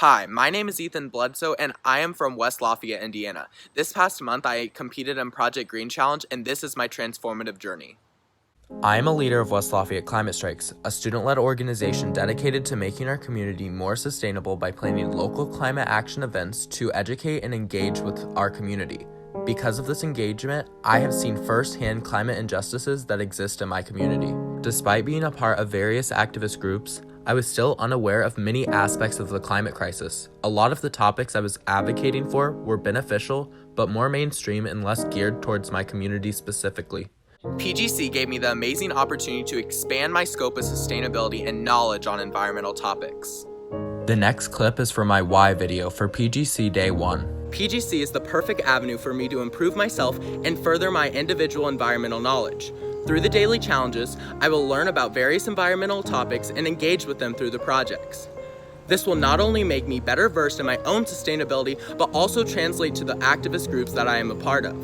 Hi, my name is Ethan Bledsoe and I am from West Lafayette, Indiana. This past month I competed in Project Green Challenge and this is my transformative journey. I am a leader of West Lafayette Climate Strikes, a student-led organization dedicated to making our community more sustainable by planning local climate action events to educate and engage with our community. Because of this engagement, I have seen firsthand climate injustices that exist in my community. Despite being a part of various activist groups, I was still unaware of many aspects of the climate crisis. A lot of the topics I was advocating for were beneficial, but more mainstream and less geared towards my community specifically. PGC gave me the amazing opportunity to expand my scope of sustainability and knowledge on environmental topics. The next clip is for my Why video for PGC Day 1. PGC is the perfect avenue for me to improve myself and further my individual environmental knowledge. Through the daily challenges, I will learn about various environmental topics and engage with them through the projects. This will not only make me better versed in my own sustainability, but also translate to the activist groups that I am a part of.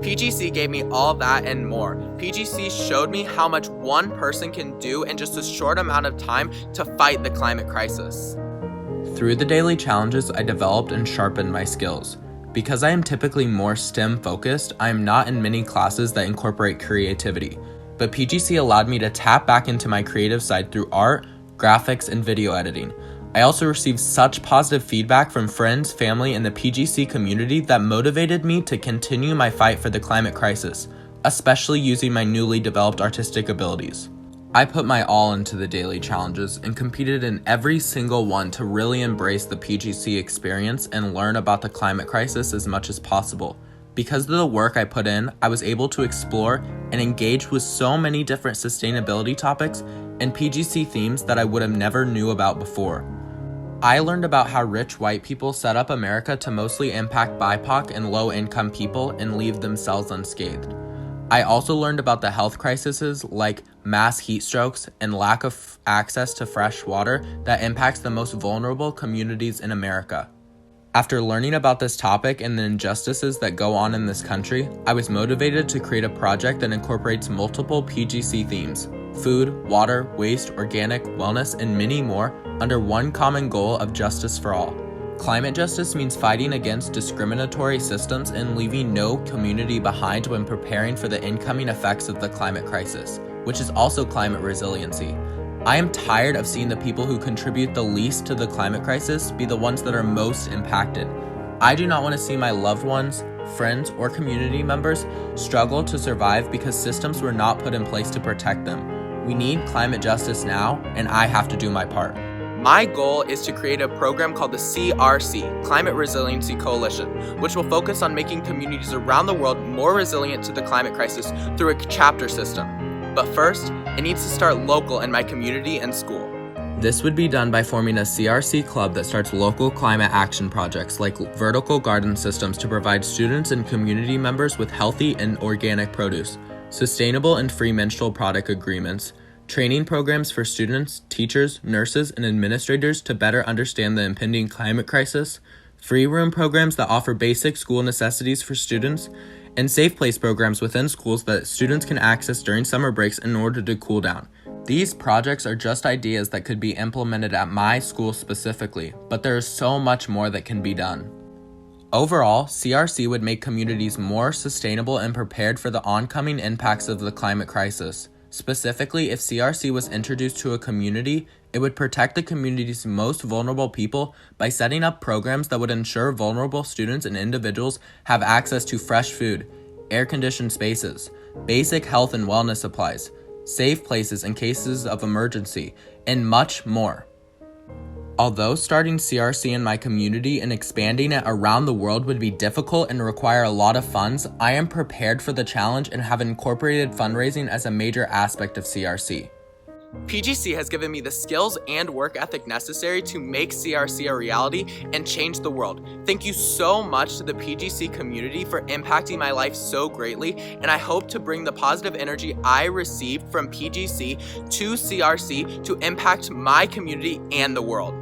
PGC gave me all that and more. PGC showed me how much one person can do in just a short amount of time to fight the climate crisis. Through the daily challenges, I developed and sharpened my skills. Because I am typically more STEM focused, I am not in many classes that incorporate creativity. But PGC allowed me to tap back into my creative side through art, graphics, and video editing. I also received such positive feedback from friends, family, and the PGC community that motivated me to continue my fight for the climate crisis, especially using my newly developed artistic abilities. I put my all into the daily challenges and competed in every single one to really embrace the PGC experience and learn about the climate crisis as much as possible. Because of the work I put in, I was able to explore and engage with so many different sustainability topics and PGC themes that I would have never knew about before. I learned about how rich white people set up America to mostly impact BIPOC and low-income people and leave themselves unscathed. I also learned about the health crises like mass heat strokes and lack of access to fresh water that impacts the most vulnerable communities in America. After learning about this topic and the injustices that go on in this country, I was motivated to create a project that incorporates multiple PGC themes: food, water, waste, organic, wellness, and many more under one common goal of justice for all. Climate justice means fighting against discriminatory systems and leaving no community behind when preparing for the incoming effects of the climate crisis, which is also climate resiliency. I am tired of seeing the people who contribute the least to the climate crisis be the ones that are most impacted. I do not want to see my loved ones, friends, or community members struggle to survive because systems were not put in place to protect them. We need climate justice now, and I have to do my part. My goal is to create a program called the CRC, Climate Resiliency Coalition, which will focus on making communities around the world more resilient to the climate crisis through a chapter system. But first, it needs to start local in my community and school. This would be done by forming a CRC club that starts local climate action projects like vertical garden systems to provide students and community members with healthy and organic produce, sustainable and free menstrual product agreements, training programs for students, teachers, nurses, and administrators to better understand the impending climate crisis, free room programs that offer basic school necessities for students, and safe place programs within schools that students can access during summer breaks in order to cool down. These projects are just ideas that could be implemented at my school specifically, but there is so much more that can be done. Overall, CRC would make communities more sustainable and prepared for the oncoming impacts of the climate crisis. Specifically, if CRC was introduced to a community, it would protect the community's most vulnerable people by setting up programs that would ensure vulnerable students and individuals have access to fresh food, air-conditioned spaces, basic health and wellness supplies, safe places in cases of emergency, and much more. Although starting CRC in my community and expanding it around the world would be difficult and require a lot of funds, I am prepared for the challenge and have incorporated fundraising as a major aspect of CRC. PGC has given me the skills and work ethic necessary to make CRC a reality and change the world. Thank you so much to the PGC community for impacting my life so greatly, and I hope to bring the positive energy I received from PGC to CRC to impact my community and the world.